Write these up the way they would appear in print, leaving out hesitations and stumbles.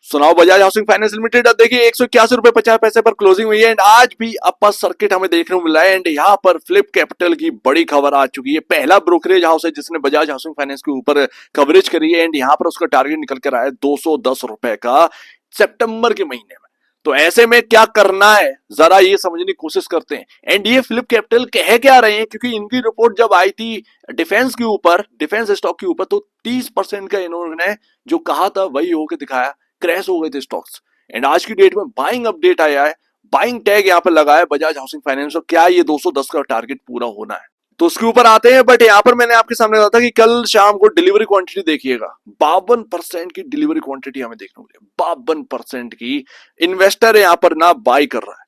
सुनाओ Bajaj housing finance limited देखिए 181 रुपए 50 पैसे पर क्लोजिंग हुई है एंड आज भी अपर सर्किट हमें देखने को मिला है एंड यहाँ पर फ्लिप कैपिटल की बड़ी खबर आ चुकी है। पहला ब्रोकरेज हाउस है जिसने बजाज हाउसिंग फाइनेंस के ऊपर कवरेज करी है एंड यहाँ पर उसका टारगेट निकल कर आया है 210 रुपए का सितंबर के महीने में। तो ऐसे में क्या करना है जरा ये समझने की कोशिश करते हैं। एंड ये फ्लिप कैपिटल कह क्या रहे हैं, क्योंकि इनकी रिपोर्ट जब आई थी डिफेंस के ऊपर, डिफेंस स्टॉक के ऊपर, तो 30% का इन्होंने जो कहा था वही होकर दिखाया, क्रैश हो गए थे स्टॉक्स। एंड आज की डेट में बाइंग अपडेट आया है, बाइंग टैग यहाँ पर लगा है बजाज हाउसिंग फाइनेंस, और क्या ये 210 का टारगेट पूरा होना है तो उसके ऊपर आते हैं। बट यहाँ पर मैंने आपके सामने कहा था कि कल शाम को डिलीवरी क्वांटिटी देखिएगा, 52% की डिलीवरी क्वांटिटी हमें देखने को मिली, 52% की। इन्वेस्टर यहाँ पर ना बाय कर रहा है,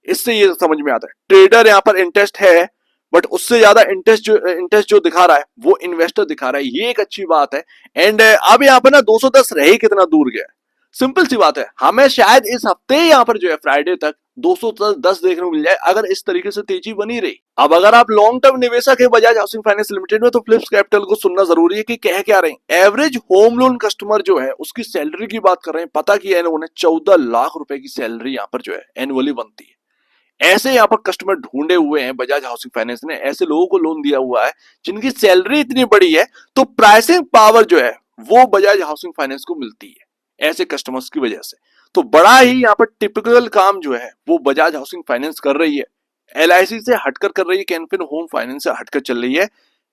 इससे ये समझ में आता है ट्रेडर यहाँ पर इंटरेस्ट है, बट उससे ज्यादा इंटरेस्ट जो दिखा रहा है वो इन्वेस्टर दिखा रहा है, ये एक अच्छी बात है। एंड अब यहाँ पर ना 210 रहे कितना दूर गया, सिंपल सी बात है, हमें शायद इस हफ्ते यहाँ पर जो है फ्राइडे तक 210 देखने को मिल जाए अगर इस तरीके से तेजी बनी रही। अब अगर आप लॉन्ग टर्म निवेशक है बजाज हाउसिंग फाइनेंस लिमिटेड में, तो फ्लिप्स कैपिटल को सुनना जरूरी है कि कह क्या रहे हैं। एवरेज होम लोन कस्टमर जो है उसकी सैलरी की बात कर रहे हैं, पता किया इन्होंने 14 लाख रुपए की सैलरी यहाँ पर जो है एनुअली बनती है। ऐसे यहाँ पर कस्टमर ढूंढे हुए हैं बजाज हाउसिंग फाइनेंस ने, ऐसे लोगों को लोन दिया हुआ है जिनकी सैलरी इतनी बड़ी है, तो प्राइसिंग पावर जो है वो बजाज हाउसिंग फाइनेंस को मिलती है ऐसे कस्टमर्स की वजह से। तो बड़ा ही यहाँ पर टिपिकल काम जो है वो बजाज हाउसिंग फाइनेंस कर रही है, एलआईसी से हटकर कर रही है, कैनफिन होम फाइनेंस से हटकर चल रही है।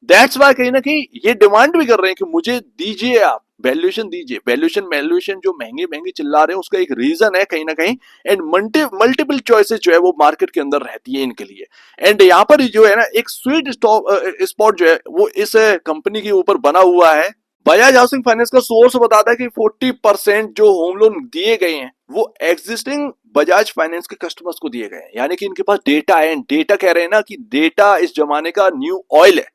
दैट्स वाई कहीं ना कहीं ये डिमांड भी कर रहे हैं कि मुझे दीजिए, आप वैल्यूएशन दीजिए। वैल्यूएशन जो महंगे महंगे चिल्ला रहे हैं उसका एक रीजन है कहीं ना कहीं, एंड मल्टीपल चॉइसेस जो है वो मार्केट के अंदर रहती है इनके लिए। एंड यहाँ पर जो है ना एक स्वीट स्पॉट जो है वो इस कंपनी के ऊपर बना हुआ है। बजाज हाउसिंग फाइनेंस का सोर्स बताता है कि 40% जो होम लोन दिए गए हैं वो एग्जिस्टिंग बजाज फाइनेंस के कस्टमर्स को दिए गए हैं, यानी कि इनके पास डेटा है। डेटा कह रहे हैं ना कि डेटा इस जमाने का न्यू ऑयल है,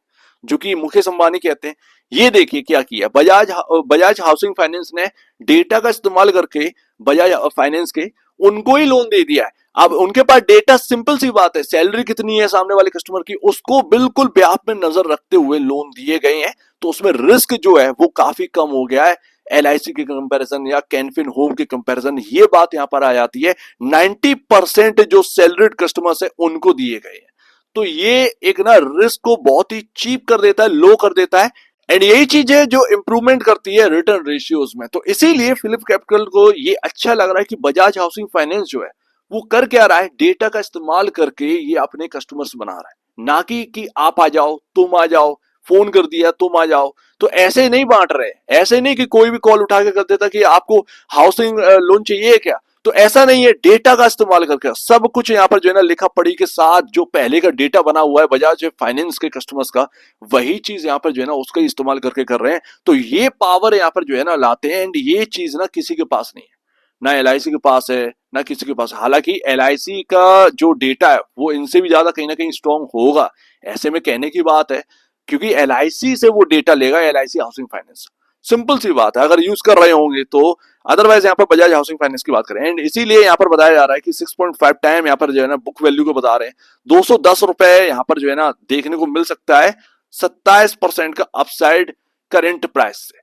जो कि मुकेश अंबानी कहते हैं। ये देखिए क्या किया बजाज हाउसिंग फाइनेंस ने, डेटा का इस्तेमाल करके बजाज फाइनेंस के उनको ही लोन दे दिया है। अब उनके पास डेटा, सिंपल सी बात है, सैलरी कितनी है सामने वाले कस्टमर की उसको बिल्कुल ब्याह में नजर रखते हुए लोन दिए गए हैं, तो उसमें रिस्क जो है वो काफी कम हो गया है एलआईसी के कंपैरिजन या कैनफिन होम के कंपैरिजन। ये बात यहां पर आ जाती है, 90% जो सैलरीड कस्टमर्स है उनको दिए गए हैं। तो ये एक ना रिस्क को बहुत ही चीप कर देता है, लो कर देता है, एंड यही चीज है जो इंप्रूवमेंट करती है रिटर्न रेशियोज में। तो इसीलिए फिलिप कैपिटल को ये अच्छा लग रहा है कि बजाज हाउसिंग फाइनेंस जो है वो कर क्या रहा है, डेटा का इस्तेमाल करके ये अपने कस्टमर्स बना रहा है, ना कि आप आ जाओ, तुम आ जाओ, फोन कर दिया तुम आ जाओ। तो ऐसे नहीं बांट रहे, ऐसे नहीं कि कोई भी कॉल उठा के कर देता कि आपको हाउसिंग लोन चाहिए क्या, तो ऐसा नहीं है। डेटा का इस्तेमाल करके सब कुछ यहाँ पर जो है ना लिखा पढ़ी के साथ जो पहले का डेटा बना हुआ है बजाज फाइनेंस के कस्टमर्स का, वही चीज यहाँ पर जो है ना उसका इस्तेमाल करके कर रहे हैं। तो ये पावर यहाँ पर जो है ना लाते हैं, एंड ये चीज ना किसी के पास नहीं है, ना एलआईसी के पास है ना किसी के पास। हालांकि एलआईसी का जो डेटा है वो इनसे भी ज्यादा कहीं ना कहीं स्ट्रांग होगा, ऐसे में कहने की बात है, क्योंकि एलआईसी से वो डेटा लेगा एलआईसी हाउसिंग फाइनेंस। सिंपल सी बात है, अगर यूज कर रहे होंगे तो। अदरवाइज यहाँ पर बजाज हाउसिंग फाइनेंस की बात करें, एंड इसीलिए यहाँ पर बताया जा रहा है कि 6.5 टाइम यहाँ पर जो है ना बुक वैल्यू को बता रहे हैं। 210 रुपए यहाँ पर जो है ना देखने को मिल सकता है, 27% का अपसाइड करेंट प्राइस से।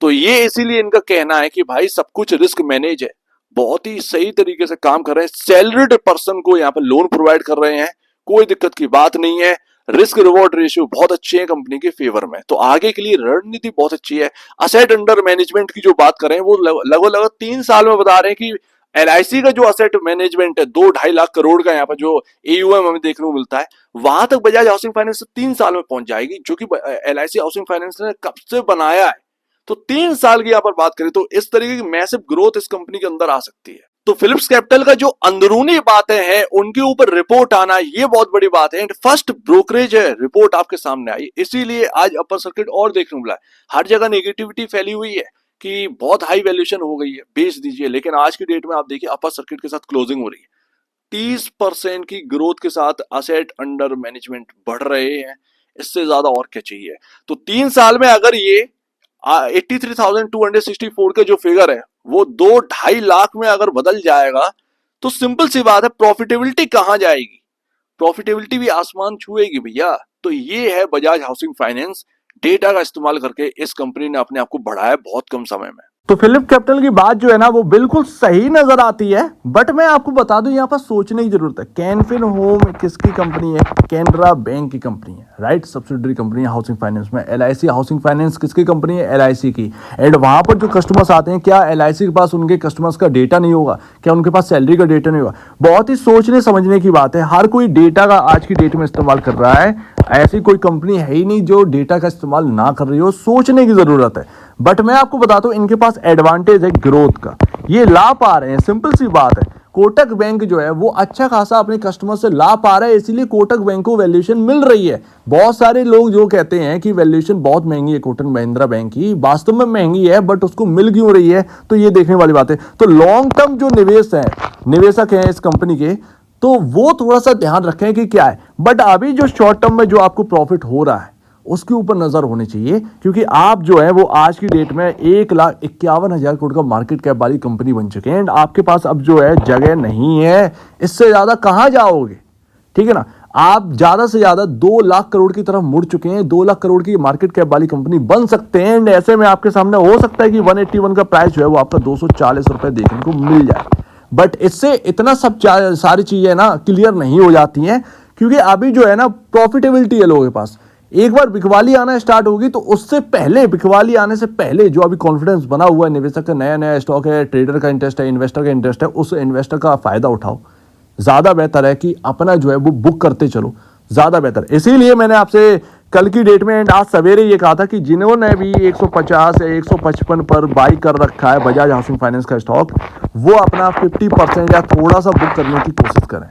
तो ये इसीलिए इनका कहना है कि भाई सब कुछ रिस्क मैनेज है, बहुत ही सही तरीके से काम कर रहे हैं, सैलरीड पर्सन को यहाँ पर लोन प्रोवाइड कर रहे हैं, कोई दिक्कत की बात नहीं है। रिस्क रिवॉर्ड रेशियो बहुत अच्छे हैं कंपनी के फेवर में, तो आगे के लिए रणनीति बहुत अच्छी है। असेट अंडर मैनेजमेंट की जो बात करें वो लगभग 3 साल में बता रहे हैं कि एलआईसी का जो असेट मैनेजमेंट है 2-2.5 लाख करोड़ का यहाँ पर जो एयूएम हमें देखने को मिलता है, वहां तक बजाज हाउसिंग फाइनेंस 3 साल में पहुंच जाएगी, जो कि एलआईसी हाउसिंग फाइनेंस ने कब से बनाया है। तो 3 साल की यहाँ पर बात करें तो इस तरीके की मैसिव ग्रोथ इस कंपनी के अंदर आ सकती है। तो फिलिप्स कैपिटल का जो अंदरूनी बातें हैं उनके ऊपर रिपोर्ट आना ये बहुत बड़ी बात है, एंड फर्स्ट ब्रोकरेज है रिपोर्ट आपके सामने आई, इसीलिए आज अपर सर्किट और देखने को मिला है। हर जगह नेगेटिविटी फैली हुई है कि बहुत हाई वैल्यूएशन हो गई है, बेच दीजिए, लेकिन आज की डेट में आप देखिए अपर सर्किट के साथ क्लोजिंग हो रही है, 30% की ग्रोथ के साथ असेट अंडर मैनेजमेंट बढ़ रहे हैं, इससे ज्यादा और क्या चाहिए। तो 3 साल में अगर ये 83,264 का जो फिगर है वो 2-2.5 लाख में अगर बदल जाएगा, तो सिंपल सी बात है प्रॉफिटेबिलिटी कहां जाएगी, प्रॉफिटेबिलिटी भी आसमान छुएगी भैया। तो ये है बजाज हाउसिंग फाइनेंस, डेटा का इस्तेमाल करके इस कंपनी ने अपने आप को बढ़ाया बहुत कम समय में। तो फिलिप कैपिटल की बात जो है ना वो बिल्कुल सही नजर आती है, बट मैं आपको बता दूं यहाँ पर सोचने की जरूरत है। कैनफिन होम किसकी कंपनी है? कैनरा बैंक की कंपनी है, राइट, सब्सिडरी कंपनी है हाउसिंग फाइनेंस में। एलआईसी हाउसिंग फाइनेंस किसकी कंपनी है? एलआईसी की। एंड वहां पर जो कस्टमर्स आते हैं, क्या एलआईसी के पास उनके कस्टमर्स का डेटा नहीं होगा? क्या उनके पास सैलरी का डेटा नहीं होगा? बहुत ही सोचने समझने की बात है। हर कोई डेटा का आज की डेट में इस्तेमाल कर रहा है, ऐसी कोई कंपनी है ही नहीं जो डेटा का इस्तेमाल ना कर रही हो। सोचने की जरूरत है। बट मैं आपको बताता हूं इनके पास एडवांटेज है ग्रोथ का, ये ला पा रहे हैं, सिंपल सी बात है। कोटक बैंक जो है वो अच्छा खासा अपने कस्टमर से ला पा रहा है, इसीलिए कोटक बैंक को वैल्यूएशन मिल रही है। बहुत सारे लोग जो कहते हैं कि वैल्यूएशन बहुत महंगी है कोटक महिंद्रा बैंक की, वास्तव में महंगी है, बट उसको मिल क्यों रही है तो ये देखने वाली बात है। तो लॉन्ग टर्म जो निवेशक हैं इस कंपनी के, तो वो थोड़ा सा ध्यान रखें कि क्या है। बट अभी जो शॉर्ट टर्म में जो आपको प्रॉफिट हो रहा है उसके ऊपर नजर होनी चाहिए, क्योंकि आप जो है वो आज की डेट में 1,51,000 करोड़ का मार्केट कैप वाली कंपनी बन चुके हैं। एंड आपके पास अब जो है जगह नहीं है, इससे ज्यादा कहां जाओगे, ठीक है ना। आप ज्यादा से ज्यादा 2 लाख करोड़ की तरफ मुड़ चुके हैं, 2 लाख करोड़ की मार्केट कैप वाली कंपनी बन सकते हैं। एंड ऐसे में आपके सामने हो सकता है कि 181 का प्राइस जो है वो आपका 240 रुपए देखने को मिल जाए। बट इससे इतना सब सारी चीजें ना क्लियर नहीं हो जाती हैं, क्योंकि अभी जो है ना प्रॉफिटेबिलिटी है लोगों के पास। एक बार बिकवाली आना स्टार्ट होगी तो उससे पहले, बिकवाली आने से पहले जो अभी कॉन्फिडेंस बना हुआ है, निवेशक का नया स्टॉक है, ट्रेडर का इंटरेस्ट है, इन्वेस्टर का इंटरेस्ट है, उस इन्वेस्टर का फायदा उठाओ। ज्यादा बेहतर है कि अपना जो है वो बुक करते चलो, ज्यादा बेहतर। इसीलिए मैंने आपसे कल की डेट में एंड आज सवेरे ये कहा था कि जिन्होंने भी 150 या 155 पर बाई कर रखा है बजाज हाउसिंग फाइनेंस का स्टॉक, वो अपना 50% या थोड़ा सा बुक करने की कोशिश करें,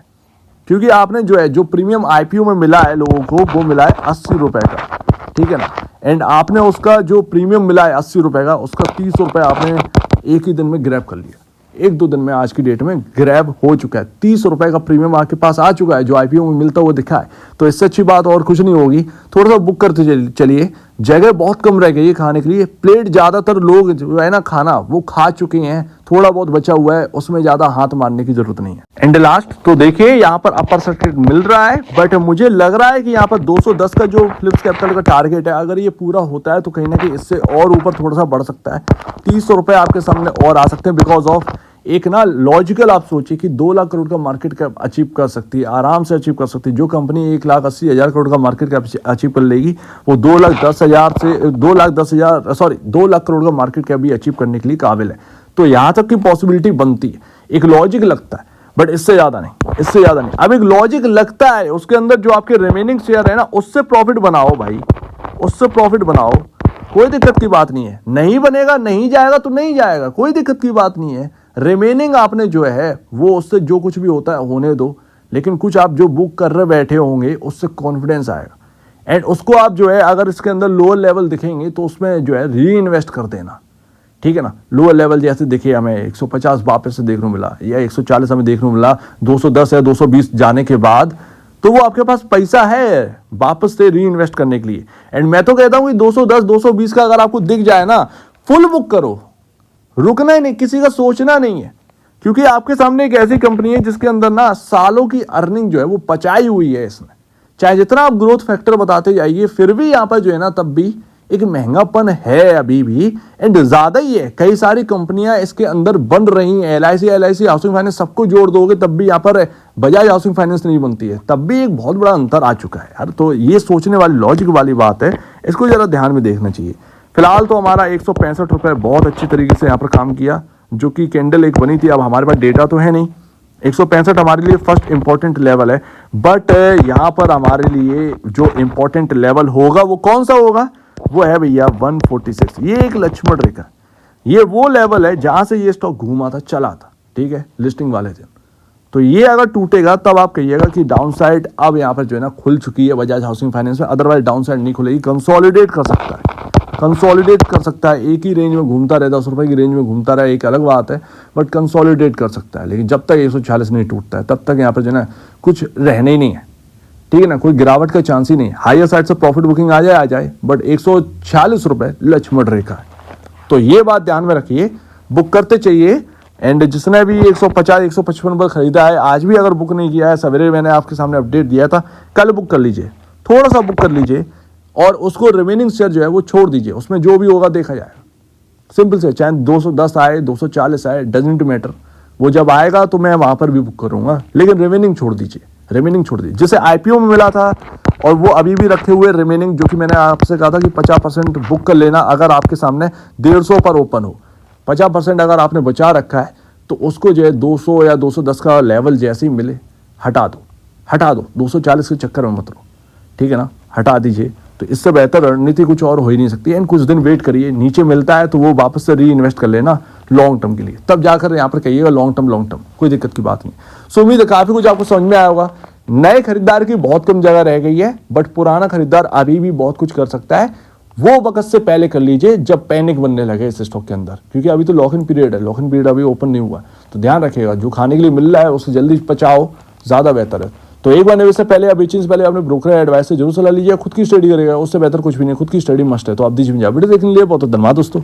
क्योंकि आपने जो है जो प्रीमियम आईपीओ में मिला है लोगों को, वो मिला है 80 रुपए का, ठीक है ना। एंड आपने उसका जो प्रीमियम मिला है 80 रुपए का, उसका 30 रुपए आपने एक ही दिन में ग्रैब कर लिया। 1-2 दिन में आज की डेट में ग्रैब हो चुका है, 30 रुपए का प्रीमियम आपके पास आ चुका है, जो आईपीओ में मिलता हुआ दिखा है। तो इससे अच्छी बात और कुछ नहीं होगी, थोड़ा सा बुक करते चलिए। जगह बहुत कम रह गई है खाने के लिए, प्लेट ज्यादातर लोग जो है ना खाना वो खा चुके हैं, थोड़ा बहुत बचा हुआ है, उसमें ज्यादा हाथ मारने की जरूरत नहीं है। एंड लास्ट तो देखिए यहाँ पर अपर सर्किट मिल रहा है, बट मुझे लग रहा है कि यहाँ पर 210 का जो फिलिप्स कैपिटल का टारगेट है, अगर ये पूरा होता है तो कहीं ना कहीं इससे और ऊपर थोड़ा सा बढ़ सकता है। 30 रुपए आपके सामने और आ सकते हैं, बिकॉज ऑफ एक ना लॉजिकल आप सोचिए कि 2 लाख करोड़ का मार्केट कैप अचीव कर सकती है, आराम से अचीव कर सकती है। जो कंपनी 1,80,000 करोड़ का मार्केट कैप अचीव कर लेगी, वो 2,10,000 से 2,10,000 2 लाख करोड़ का मार्केट कैप भी अचीव करने के लिए काबिल है। तो यहां तक की पॉसिबिलिटी बनती है, एक लॉजिक लगता है, बट इससे ज्यादा नहीं, इससे ज्यादा नहीं। अब एक लॉजिक लगता है, उसके अंदर जो आपके रिमेनिंग शेयर है ना, उससे प्रॉफिट बनाओ भाई, उससे प्रॉफिट बनाओ, कोई दिक्कत की बात नहीं है। नहीं बनेगा, नहीं जाएगा तो नहीं जाएगा, कोई दिक्कत की बात नहीं है। रिमेनिंग आपने जो है वो उससे जो कुछ भी होता है होने दो, लेकिन कुछ आप जो बुक कर रहे बैठे होंगे उससे कॉन्फिडेंस आएगा। एंड उसको आप जो है अगर इसके अंदर लोअर लेवल दिखेंगे तो उसमें जो है री इन्वेस्ट कर देना, ठीक है ना। लोअर लेवल जैसे देखिए हमें 150 वापस से देखने को मिला, या 140 हमें देखने को मिला, 210 या 220 जाने के बाद, तो वो आपके पास पैसा है वापस से री इन्वेस्ट करने के लिए। एंड मैं तो कहता हूं कि 210 220 का अगर आपको दिख जाए ना, फुल बुक करो, रुकना ही नहीं, किसी का सोचना नहीं है, क्योंकि आपके सामने एक ऐसी कंपनी है जिसके अंदर ना सालों की अर्निंग जो है वो पचाई हुई है इसने। चाहे जितना आप ग्रोथ फैक्टर बताते जाइए, फिर भी यहाँ पर जो है ना तब भी एक महंगापन है अभी भी, एंड ज्यादा ही है। कई सारी कंपनियां इसके अंदर बन रही हैं, एलआईसी हाउसिंग फाइनेंस सबको जोड़ दोगे तब भी यहाँ पर बजाज हाउसिंग फाइनेंस नहीं बनती है, तब भी एक बहुत बड़ा अंतर आ चुका है यार। तो ये सोचने वाली लॉजिक वाली बात है, इसको जरा ध्यान में देखना चाहिए। फिलहाल तो हमारा 165 रुपए बहुत अच्छी तरीके से यहाँ पर काम किया, जो कि कैंडल एक बनी थी। अब हमारे पास डेटा तो है नहीं, 165 हमारे लिए फर्स्ट इंपॉर्टेंट लेवल है, बट यहाँ पर हमारे लिए जो इंपॉर्टेंट लेवल होगा वो कौन सा होगा, वो है भैया 146। ये एक लक्ष्मण रेखा, ये वो लेवल है जहां से ये स्टॉक घूमा था, चला था, ठीक है, लिस्टिंग वाले दिन। तो ये अगर टूटेगा तब आप कहिएगा कि डाउन साइड अब यहाँ पर जो है ना खुल चुकी है बजाज हाउसिंग फाइनेंस में, अदरवाइज डाउन साइड नहीं खुलेगी। कंसोलिडेट कर सकता है, कंसोलिडेट कर सकता है, एक ही रेंज में घूमता रहे, 10 रुपए की रेंज में घूमता रहे, एक अलग बात है, बट कंसोलिडेट कर सकता है। लेकिन जब तक 140 नहीं टूटता है तब तक यहाँ पर जो है ना कुछ रहने ही नहीं है, ठीक है ना, कोई गिरावट का चांस ही नहीं। हायर साइड से प्रॉफिट बुकिंग आ जाए, बट 146 रुपए लक्ष्मण रेखा है। तो ये बात ध्यान में रखिए, बुक करते चाहिए। एंड जिसने भी 150 155 पर खरीदा है, आज भी अगर बुक नहीं किया है, सवेरे मैंने आपके सामने अपडेट दिया था, कल बुक कर लीजिए, थोड़ा सा बुक कर लीजिए, और उसको रिमेनिंग शेयर जो है वो छोड़ दीजिए, उसमें जो भी होगा देखा जाएगा। सिंपल से, चाहे 210 आए 240 आए, डजंट मैटर, वो जब आएगा तो मैं वहां पर भी बुक करूंगा, लेकिन रिमेनिंग छोड़ दीजिए, रिमेनिंग छोड़ दीजिए। जैसे आईपीओ में मिला था और वो अभी भी रखे हुए रिमेनिंग, जो कि मैंने आपसे कहा था कि 50% बुक कर लेना अगर आपके सामने 150 पर ओपन हो। 50% अगर आपने बचा रखा है तो उसको जो है 200 या 210 का लेवल जैसे ही मिले हटा दो, हटा दो, 240 के चक्कर में मत रहो, ठीक है ना, हटा दीजिए। तो इससे बेहतर रणनीति कुछ और हो ही नहीं सकती। एंड कुछ दिन वेट करिए, नीचे मिलता है तो वो वापस से री इन्वेस्ट कर लेना लॉन्ग टर्म के लिए, तब जाकर यहाँ पर कहिएगा लॉन्ग टर्म, कोई दिक्कत की बात नहीं। सो उम्मीद है काफी कुछ आपको समझ में आया होगा। नए खरीदार की बहुत कम जगह रह गई है, बट पुराना खरीदार अभी भी बहुत कुछ कर सकता है। वो वक्त से पहले कर लीजिए जब पैनिक बनने लगे इस स्टॉक के अंदर, क्योंकि अभी तो लॉक इन पीरियड है, लॉक इन पीरियड अभी ओपन नहीं हुआ। तो ध्यान रखिएगा, जो खाने के लिए मिल रहा है उससे जल्दी पचाओ, ज्यादा बेहतर है। तो एक बार निवेश से पहले, अब बेचने से पहले अपने ब्रोकर एडवाइस से जरूर सलाह लीजिए। खुद की स्टडी करेगा, उससे बेहतर कुछ भी नहीं, खुद की स्टडी मस्ट है। तो आप दीजिए वीडियो देखने के लिए बहुत धन्यवाद दोस्तों।